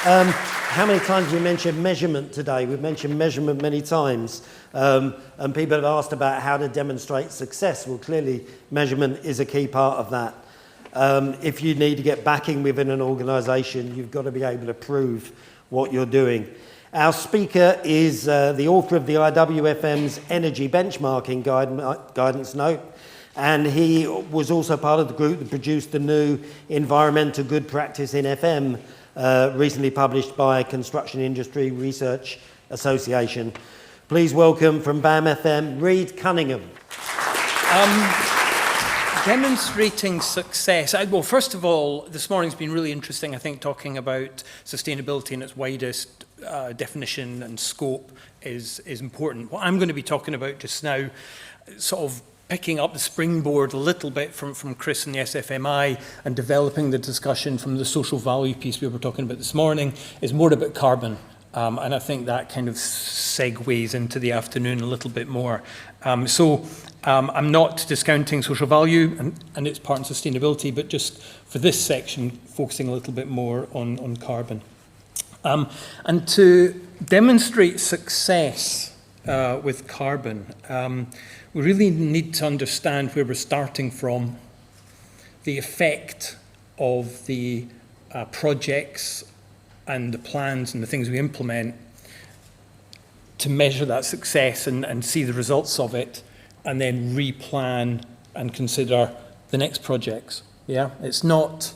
How many times we mentioned measurement today? We've mentioned measurement many times. And people have asked about how to demonstrate success. Well, clearly, measurement is a key part of that. If you need to get backing within an organisation, you've got to be able to prove what you're doing. Our speaker is the author of the IWFM's Energy Benchmarking Guidance Note, and he was also part of the group that produced the new Environmental Good Practice in FM, recently published by Construction Industry Research Association. Please welcome from BAM FM, Reid Cunningham. Demonstrating success. Well, first of all, this morning's been really interesting, I think, talking about sustainability in its widest definition and scope is important. What I'm going to be talking about just now, sort of picking up the springboard a little bit from Chris and the SFMI and developing the discussion from the social value piece we were talking about this morning, is more about carbon. And I think that kind of segues into the afternoon a little bit more. I'm not discounting social value and its part in sustainability, but just for this section, focusing a little bit more on carbon. And to demonstrate success with carbon, we really need to understand where we're starting from, the effect of the projects and the plans and the things we implement to measure that success and see the results of it, and then replan and consider the next projects. Yeah, it's not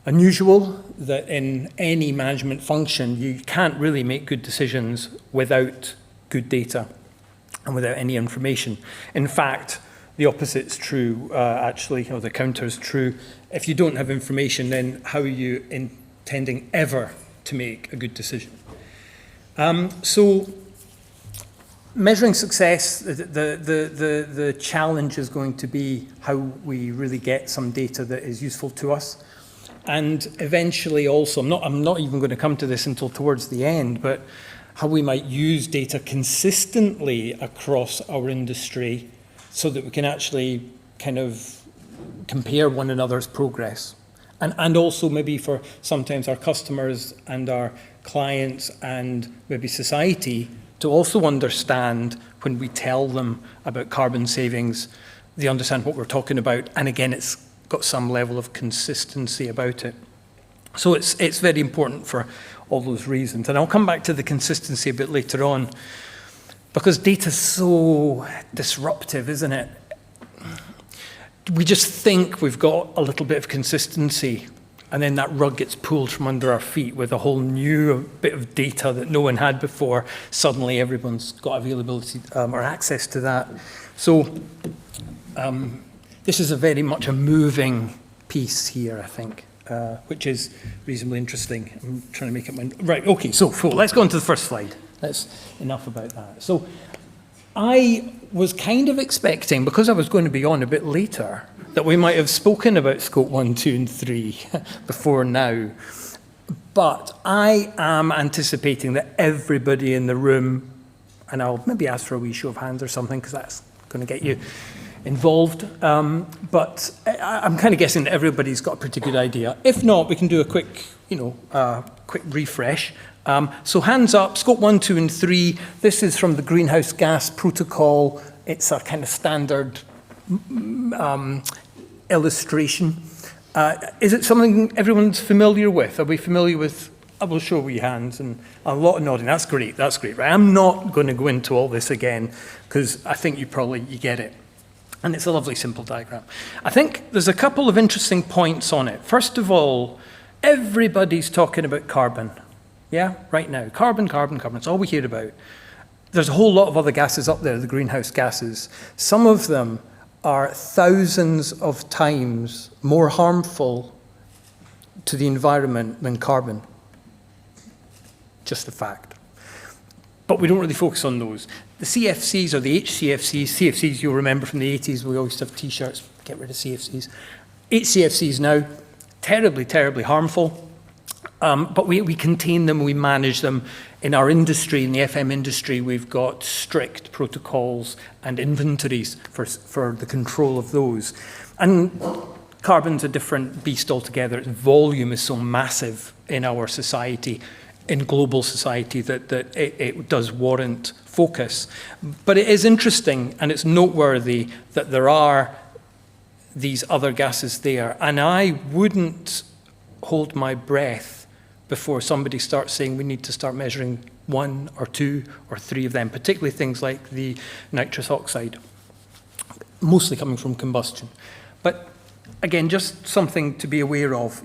unusual that in any management function you can't really make good decisions without good data and without any information. In fact, the opposite's true, actually, or the counter's true. If you don't have information, then how are you intending ever to make a good decision? So measuring success, the challenge is going to be how we really get some data that is useful to us. And eventually also, I'm not even going to come to this until towards the end, but how we might use data consistently across our industry so that we can actually kind of compare one another's progress. And also maybe for sometimes our customers and our clients and maybe society to also understand when we tell them about carbon savings, they understand what we're talking about. And again, it's got some level of consistency about it. So it's very important for all those reasons. And I'll come back to the consistency a bit later on, because data's so disruptive, isn't it? We just think we've got a little bit of consistency, and then that rug gets pulled from under our feet with a whole new bit of data that no one had before. Suddenly everyone's got availability or access to that. So this is a very much a moving piece here, I think, which is reasonably interesting. I'm trying to make it right. Okay, so let's go on to the first slide. That's enough about that. So I was kind of expecting, because I was going to be on a bit later, that we might have spoken about scope 1, 2, and 3 before now. But I am anticipating that everybody in the room, and I'll maybe ask for a wee show of hands or something, because that's going to get you involved. But I'm kind of guessing that everybody's got a pretty good idea. If not, we can do a quick, quick refresh. So hands up, scope 1, 2, and 3. This is from the Greenhouse Gas Protocol. It's a kind of standard illustration. Is it something everyone's familiar with? Are we familiar with? I will show you hands and a lot of nodding. That's great. That's great. Right? I'm not going to go into all this again because I think you get it. And it's a lovely, simple diagram. I think there's a couple of interesting points on it. First of all, everybody's talking about carbon. Yeah, right now. Carbon, carbon, carbon. It's all we hear about. There's a whole lot of other gases up there, the greenhouse gases. Some of them are thousands of times more harmful to the environment than carbon. Just a fact. But we don't really focus on those. The CFCs or the CFCs you'll remember from the 80s, we always have t-shirts, get rid of CFCs. HCFCs now, terribly, terribly harmful. But we contain them, we manage them. In our industry, in the FM industry, we've got strict protocols and inventories for the control of those. And Carbon's a different beast altogether. Its volume is so massive in our society, in global society, that it does warrant focus. But it is interesting and it's noteworthy that there are these other gases there. And I wouldn't hold my breath before somebody starts saying we need to start measuring 1 or 2 or 3 of them, particularly things like the nitrous oxide, mostly coming from combustion. But again, just something to be aware of.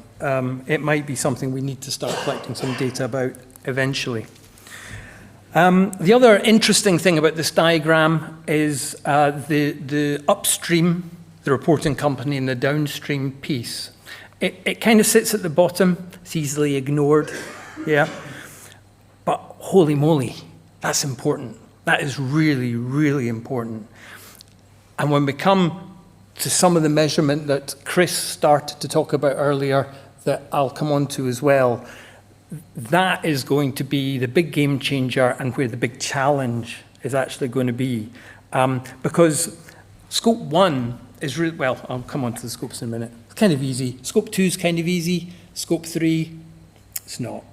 It might be something we need to start collecting some data about eventually. The other interesting thing about this diagram is the upstream, the reporting company, and the downstream piece. It kind of sits at the bottom. It's easily ignored, yeah. But holy moly, that's important. That is really, really important. And when we come to some of the measurement that Chris started to talk about earlier, that I'll come on to as well, that is going to be the big game changer and where the big challenge is actually going to be. Because scope 1 is really, well, I'll come on to the scopes in a minute. It's kind of easy. Scope 2 is kind of easy. Scope 3, it's not.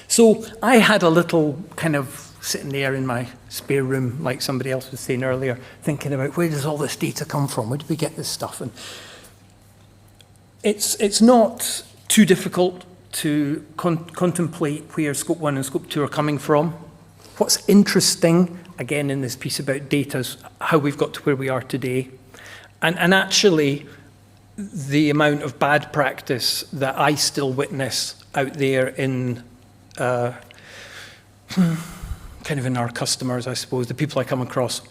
So I had a little kind of sitting there in my spare room, like somebody else was saying earlier, thinking about where does all this data come from? Where do we get this stuff? And it's not too difficult to contemplate where scope 1 and scope 2 are coming from. What's interesting, again, in this piece about data is how we've got to where we are today. And actually, the amount of bad practice that I still witness out there in kind of in our customers, I suppose, the people I come across.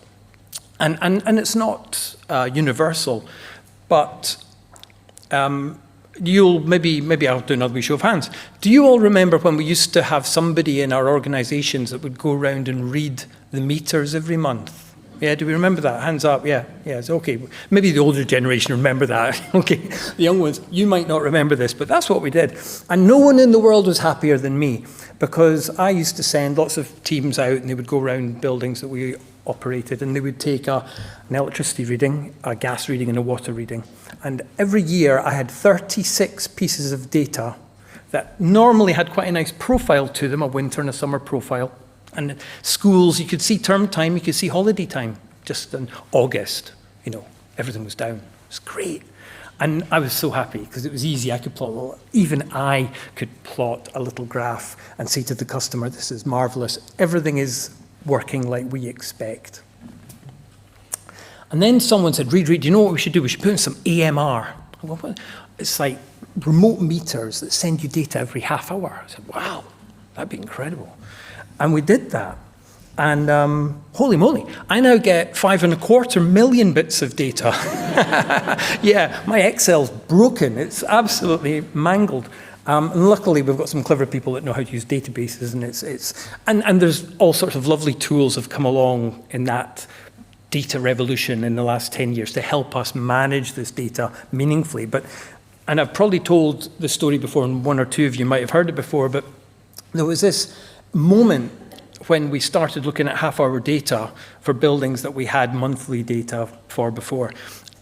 And it's not universal, but you'll maybe I'll do another wee show of hands. Do you all remember when we used to have somebody in our organizations that would go around and read the meters every month? Yeah, do we remember that? Hands up, yeah, it's okay. Maybe the older generation remember that. Okay, the young ones, you might not remember this, but that's what we did. And no one in the world was happier than me, because I used to send lots of teams out and they would go around buildings that we operated and they would take an electricity reading, a gas reading and a water reading. And every year I had 36 pieces of data that normally had quite a nice profile to them, a winter and a summer profile. And schools, you could see term time, you could see holiday time. Just in August, everything was down. It was great. And I was so happy because it was easy. I could plot, well, even I could plot a little graph and say to the customer, this is marvelous. Everything is working like we expect. And then someone said, Reid, do you know what we should do? We should put in some AMR. It's like remote meters that send you data every half hour. I said, wow, that'd be incredible. And we did that. And holy moly, I now get 5.25 million bits of data. Yeah, my Excel's broken. It's absolutely mangled. And luckily, we've got some clever people that know how to use databases, and there's all sorts of lovely tools have come along in that data revolution in the last 10 years to help us manage this data meaningfully. And I've probably told the story before, and 1 or 2 of you might have heard it before, but there was this moment when we started looking at half-hour data for buildings that we had monthly data for before.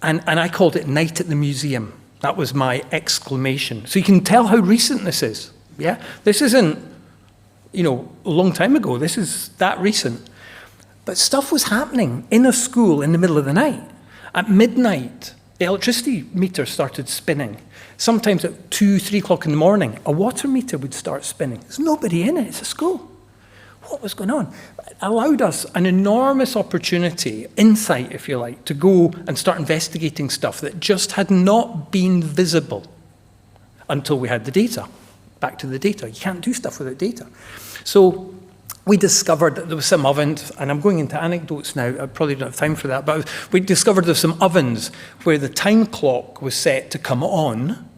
And I called it Night at the Museum. That was my exclamation. So you can tell how recent this is. Yeah, this isn't, a long time ago. This is that recent. But stuff was happening in a school in the middle of the night. At midnight, the electricity meter started spinning. Sometimes at 2, 3 o'clock in the morning, a water meter would start spinning. There's nobody in it. It's a school. What was going on? It allowed us an enormous opportunity, insight, if you like, to go and start investigating stuff that just had not been visible until we had the data. Back to the data. You can't do stuff without data. So we discovered that there was some ovens, and I'm going into anecdotes now, I probably don't have time for that, but we discovered there were some ovens where the time clock was set to come on,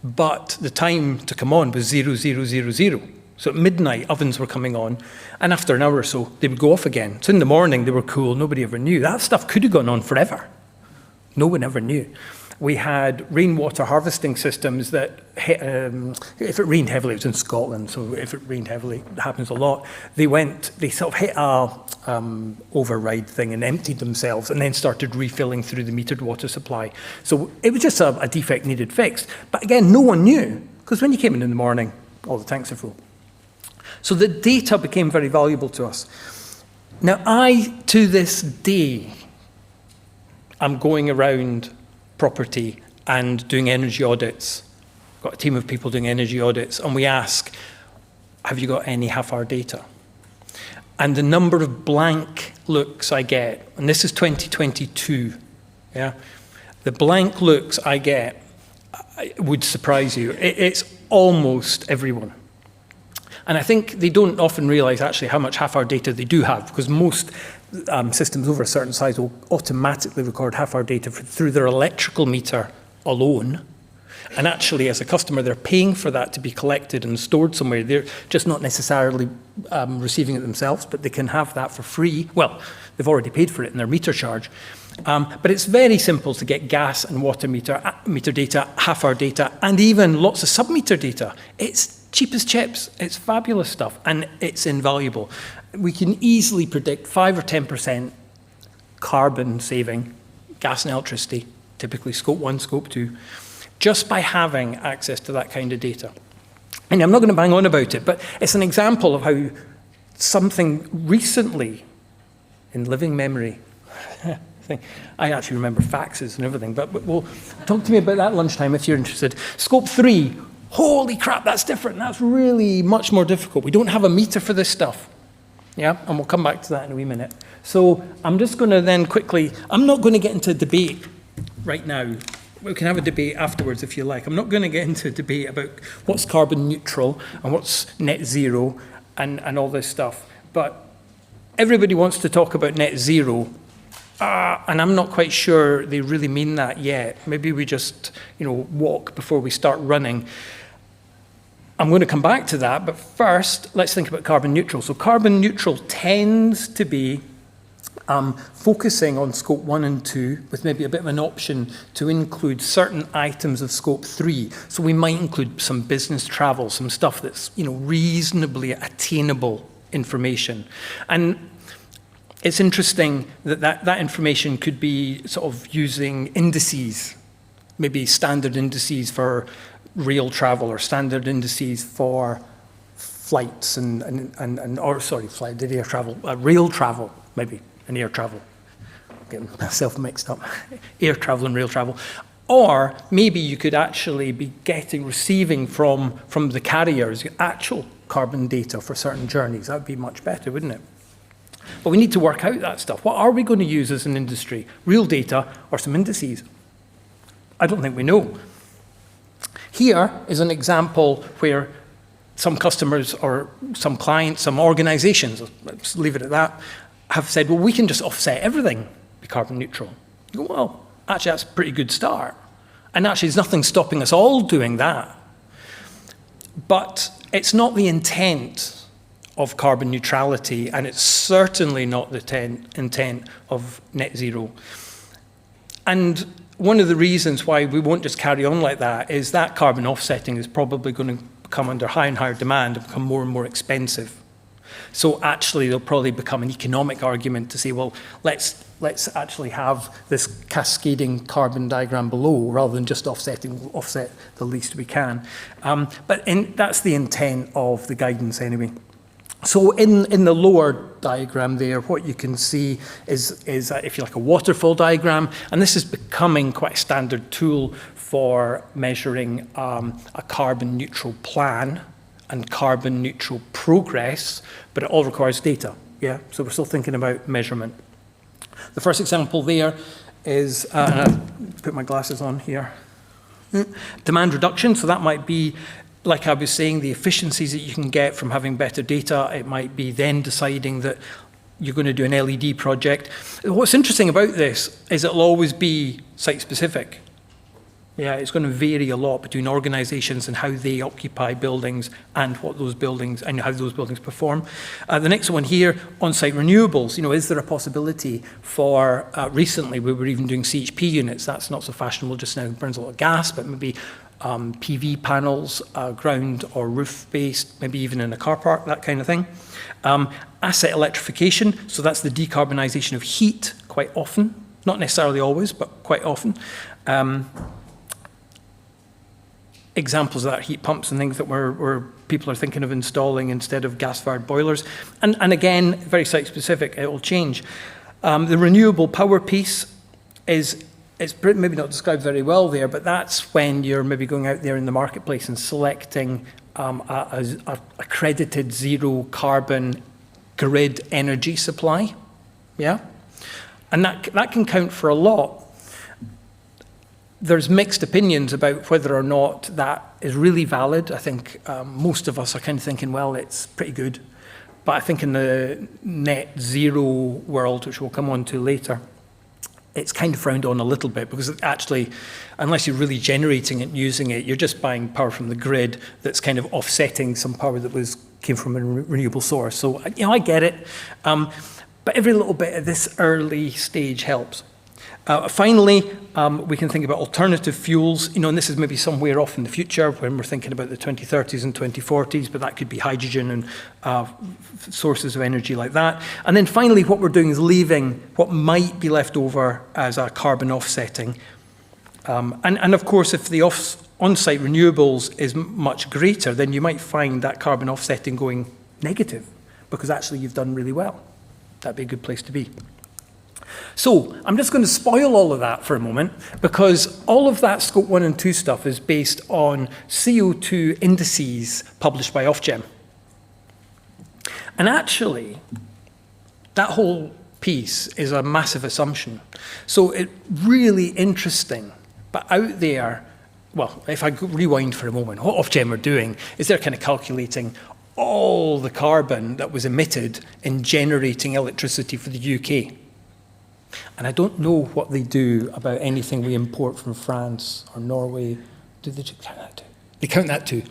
but the time to come on was 0000. So at midnight, ovens were coming on, and after an hour or so, they would go off again. So in the morning, they were cool, nobody ever knew. That stuff could have gone on forever. No one ever knew. We had rainwater harvesting systems that, if it rained heavily, it was in Scotland, so if it rained heavily, it happens a lot, they sort of hit a override thing and emptied themselves and then started refilling through the metered water supply. So it was just a defect needed fixed. But again, no one knew, because when you came in the morning, all the tanks are full. So the data became very valuable to us. Now, to this day, I'm going around property and doing energy audits. Got a team of people doing energy audits, and we ask, have you got any half-hour data? And the number of blank looks I get, and this is 2022, yeah? The blank looks I get would surprise you. It's almost everyone. And I think they don't often realize actually how much half-hour data they do have, because most systems over a certain size will automatically record half-hour data through their electrical meter alone. And actually, as a customer, they're paying for that to be collected and stored somewhere. They're just not necessarily receiving it themselves, but they can have that for free. Well, they've already paid for it in their meter charge. But it's very simple to get gas and water meter data, half-hour data, and even lots of sub-meter data. It's cheap as chips. It's fabulous stuff, and it's invaluable. We can easily predict 5 or 10% carbon saving, gas and electricity, typically scope 1, scope 2, just by having access to that kind of data. And I'm not going to bang on about it, but it's an example of how something recently, in living memory, I actually remember faxes and everything, but well, talk to me about that lunchtime if you're interested. Scope 3, holy crap, that's different. That's really much more difficult. We don't have a meter for this stuff. Yeah, and we'll come back to that in a wee minute. So I'm just going to then quickly, I'm not going to get into a debate right now. We can have a debate afterwards if you like. I'm not going to get into a debate about what's carbon neutral and what's net zero and all this stuff. But everybody wants to talk about net zero, and I'm not quite sure they really mean that yet. Maybe we just, walk before we start running. I'm going to come back to that, but first, let's think about carbon neutral. So carbon neutral tends to be focusing on scope 1 and 2 with maybe a bit of an option to include certain items of scope 3. So we might include some business travel, some stuff that's reasonably attainable information. And it's interesting that information could be sort of using indices, maybe standard indices for rail travel or standard indices for flights air travel, rail travel maybe. And air travel, getting myself mixed up, air travel and rail travel. Or maybe you could actually be receiving from the carriers actual carbon data for certain journeys. That would be much better, wouldn't it? But we need to work out that stuff. What are we going to use as an industry? Real data or some indices? I don't think we know. Here is an example where some customers or some clients, some organizations, let's leave it at that, have said, well, we can just offset everything, be carbon neutral. You go, well, actually, that's a pretty good start. And actually, there's nothing stopping us all doing that. But it's not the intent of carbon neutrality, and it's certainly not the intent of net zero. And one of the reasons why we won't just carry on like that is that carbon offsetting is probably going to come under higher and higher demand and become more and more expensive. So actually, there'll probably become an economic argument to say, well, let's actually have this cascading carbon diagram below rather than just offset the least we can. But that's the intent of the guidance anyway. So in the lower diagram there, what you can see is if you like, a waterfall diagram, and this is becoming quite a standard tool for measuring a carbon neutral plan and carbon neutral progress, but it all requires data, yeah? So we're still thinking about measurement. The first example there is, and I'll put my glasses on here, demand reduction. So that might be, like I was saying, the efficiencies that you can get from having better data. It might be then deciding that you're going to do an LED project. What's interesting about this is it'll always be site-specific. Yeah, it's going to vary a lot between organisations and how they occupy buildings and what those buildings and how those buildings perform. The next one here, on-site renewables. You know, is there a possibility for, recently we were even doing CHP units, that's not so fashionable just now, it burns a lot of gas, but maybe PV panels, ground or roof-based, maybe even in a car park, that kind of thing. Asset electrification, so that's the decarbonisation of heat quite often, not necessarily always, but quite often. Examples of that, heat pumps and things that where people are thinking of installing instead of gas-fired boilers. And again, very site-specific, it will change. The renewable power piece is, it's maybe not described very well there, but that's when you're maybe going out there in the marketplace and selecting a accredited zero carbon grid energy supply, yeah? And that can count for a lot. There's mixed opinions about whether or not that is really valid. I think most of us are kind of thinking, well, it's pretty good. But I think in the net zero world, which we'll come on to later, it's kind of frowned on a little bit because actually, unless you're really generating it and using it, you're just buying power from the grid that's kind of offsetting some power that came from a renewable source. So, you know, I get it. But every little bit at this early stage helps. Finally, we can think about alternative fuels, you know, and this is maybe somewhere off in the future when we're thinking about the 2030s and 2040s, but that could be hydrogen and sources of energy like that. And then finally, what we're doing is leaving what might be left over as a carbon offsetting. And of course, if the on-site renewables is much greater, then you might find that carbon offsetting going negative because actually you've done really well. That'd be a good place to be. So I'm just going to spoil all of that for a moment because all of that Scope 1 and 2 stuff is based on CO2 indices published by Ofgem. And actually, that whole piece is a massive assumption. So it's really interesting, but out there, well, if I rewind for a moment, what Ofgem are doing is they're kind of calculating all the carbon that was emitted in generating electricity for the UK. And I don't know what they do about anything we import from France or Norway. Do they count that too? They count that too,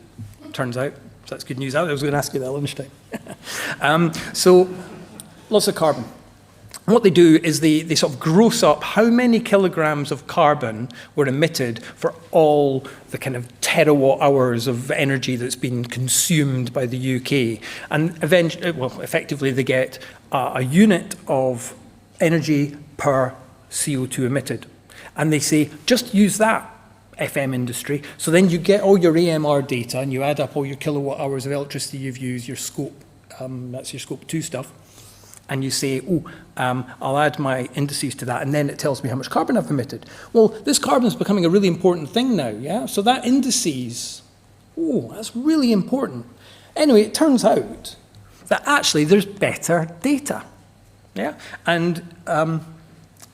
turns out. So that's good news. I was going to ask you that at lunchtime. So lots of carbon. What they do is they sort of gross up how many kilograms of carbon were emitted for all the kind of terawatt hours of energy that's been consumed by the UK. And eventually, well, effectively they get a unit of energy per CO2 emitted. And they say, just use that, FM industry. So then you get all your AMR data and you add up all your kilowatt hours of electricity you've used, your scope, that's your Scope 2 stuff. And you say, I'll add my indices to that, and then it tells me how much carbon I've emitted. Well, this carbon is becoming a really important thing now, yeah? So that indices, that's really important. Anyway, it turns out that actually there's better data, yeah? And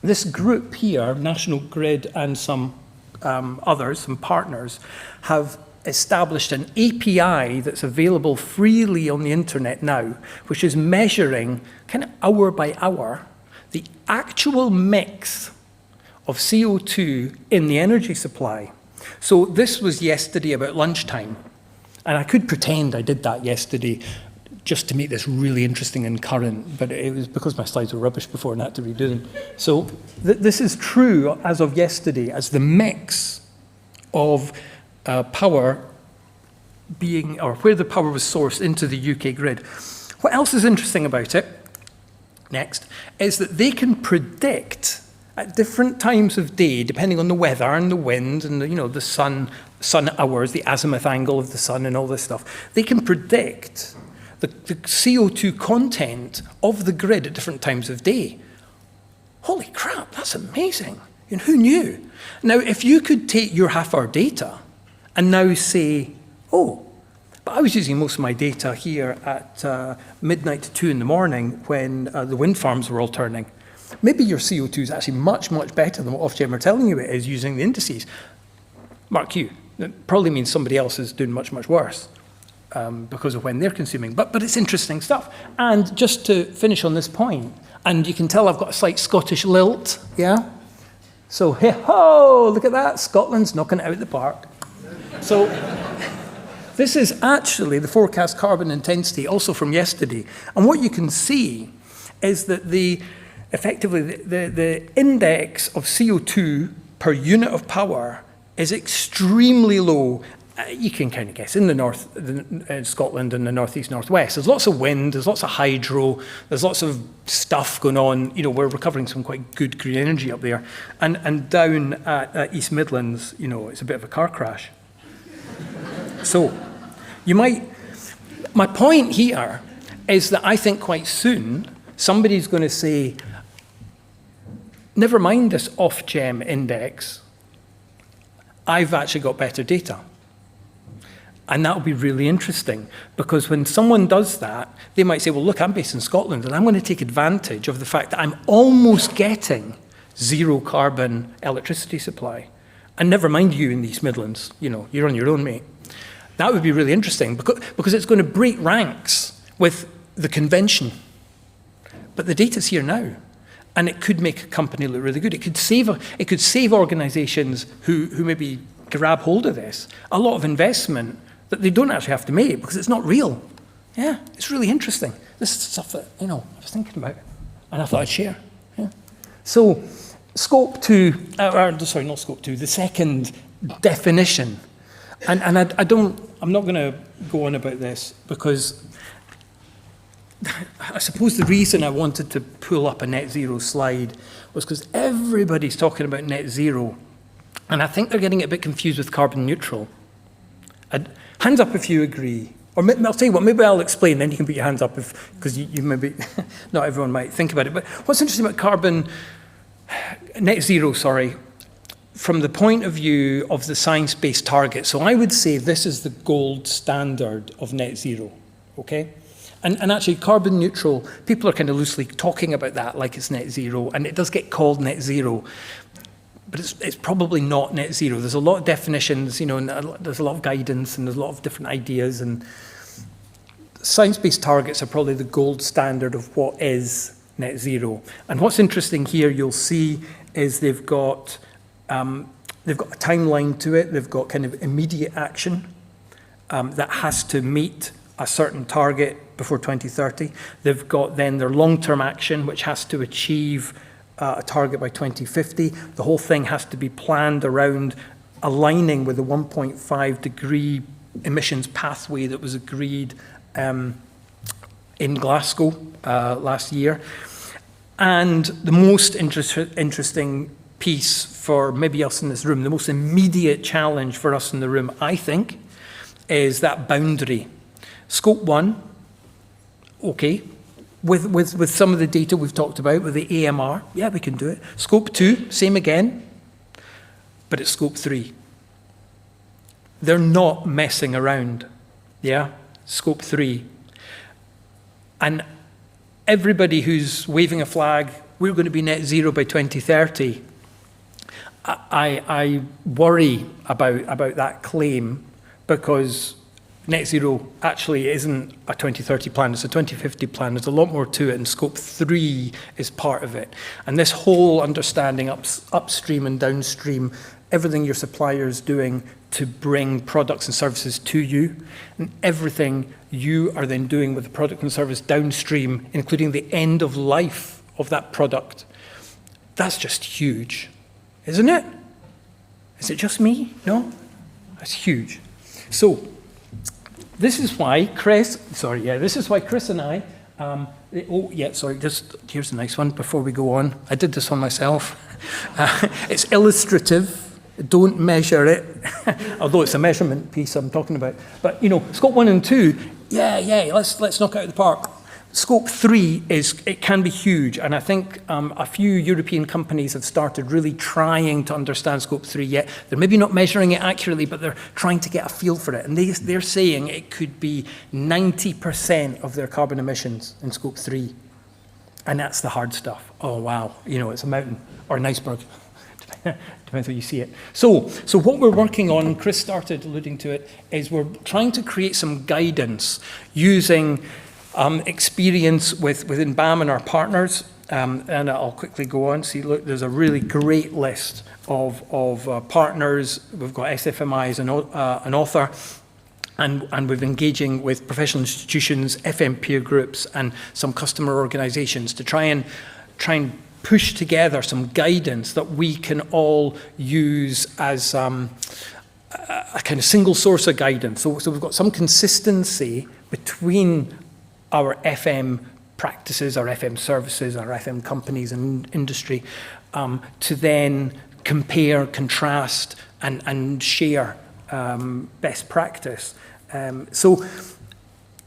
this group here, National Grid and some others, some partners, have established an API that's available freely on the internet now, which is measuring kind of hour by hour the actual mix of CO2 in the energy supply. So this was yesterday about lunchtime, and I could pretend I did that yesterday just to make this really interesting and current, but it was because my slides were rubbish before and I had to redo them. So this is true as of yesterday, as the mix of power being, or where the power was sourced into the UK grid. What else is interesting about it, next, is that they can predict at different times of day, depending on the weather and the wind and the sun hours, the azimuth angle of the sun and all this stuff, they can predict the CO2 content of the grid at different times of day. Holy crap, that's amazing. And who knew? Now, if you could take your half-hour data and now say, but I was using most of my data here at midnight to 2 in the morning when the wind farms were all turning. Maybe your CO2 is actually much, much better than what Ofgem are telling you it is using the indices. Mark you, it probably means somebody else is doing much, much worse because of when they're consuming. But it's interesting stuff. And just to finish on this point, and you can tell I've got a slight Scottish lilt, yeah? So, hey-ho, look at that. Scotland's knocking it out of the park. So this is actually the forecast carbon intensity, also from yesterday. And what you can see is that effectively the index of CO2 per unit of power is extremely low. You can kind of guess, in the north, in Scotland and the northeast, northwest, there's lots of wind, there's lots of hydro, there's lots of stuff going on. You know, we're recovering some quite good green energy up there. And down at East Midlands, you know, it's a bit of a car crash. So, my point here is that I think quite soon, somebody's going to say, never mind this off-gem index, I've actually got better data. And that'll be really interesting, because when someone does that, they might say, well, look, I'm based in Scotland, and I'm going to take advantage of the fact that I'm almost getting zero carbon electricity supply. And never mind you in the East Midlands, you know, you're on your own, mate. That would be really interesting, because it's going to break ranks with the convention. But the data's here now, and it could make a company look really good. It could save organisations who maybe grab hold of this a lot of investment that they don't actually have to make because it's not real. Yeah, it's really interesting. This is stuff that, you know, I was thinking about, and I thought I'd share. Yeah. So, scope 2, sorry, not scope 2, the second definition. And I'm not going to go on about this because I suppose the reason I wanted to pull up a net zero slide was because everybody's talking about net zero, and I think they're getting it a bit confused with carbon neutral. Hands up if you agree. Or I'll tell you what, maybe I'll explain, then you can put your hands up because you maybe, not everyone might think about it. But what's interesting about net zero, from the point of view of the science-based target, so I would say this is the gold standard of net zero, okay? And actually, carbon neutral, people are kind of loosely talking about that like it's net zero, and it does get called net zero. But it's probably not net zero. There's a lot of definitions, you know, and there's a lot of guidance, and there's a lot of different ideas. And science-based targets are probably the gold standard of what is net zero. And what's interesting here, you'll see, is they've got a timeline to it. They've got kind of immediate action that has to meet a certain target before 2030. They've got then their long-term action, which has to achieve a target by 2050. The whole thing has to be planned around aligning with the 1.5 degree emissions pathway that was agreed in Glasgow last year. And the most interesting piece for maybe us in this room, the most immediate challenge for us in the room, I think, is that boundary. Scope 1, okay, with some of the data we've talked about, with the AMR, yeah, we can do it. Scope 2, same again, but it's Scope 3. They're not messing around, yeah, Scope 3. And everybody who's waving a flag, we're going to be net zero by 2030, I worry about that claim, because net zero actually isn't a 2030 plan, it's a 2050 plan. There's a lot more to it, and Scope 3 is part of it. And this whole understanding upstream and downstream, everything your supplier is doing to bring products and services to you, and everything you are then doing with the product and service downstream, including the end of life of that product, that's just huge, isn't it? Is it just me? No? That's huge. So, this is why Chris and I, here's a nice one before we go on. I did this one myself. It's illustrative. Don't measure it, although it's a measurement piece I'm talking about. But, you know, Scope 1 and 2, let's knock it out of the park. Scope 3 it can be huge, and I think a few European companies have started really trying to understand Scope 3 yet. They're maybe not measuring it accurately, but they're trying to get a feel for it. And they're saying it could be 90% of their carbon emissions in Scope 3. And that's the hard stuff. Oh, wow. You know, it's a mountain or an iceberg. Depends how you see it. So what we're working on, Chris started alluding to it, is we're trying to create some guidance using experience within BAM and our partners And I'll quickly go on. See, look, there's a really great list of partners. We've got SFMI as an author, and we've engaging with professional institutions, FM peer groups, and some customer organisations to try and push together some guidance that we can all use as a kind of single source of guidance. So we've got some consistency between our FM practices, our FM services, our FM companies and industry, to then compare, contrast, and share best practice. So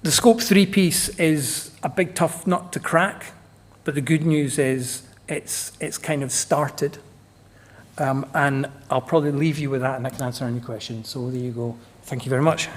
the Scope 3 piece is a big tough nut to crack, but the good news is it's kind of started. And I'll probably leave you with that, and I can answer any questions. So there you go. Thank you very much.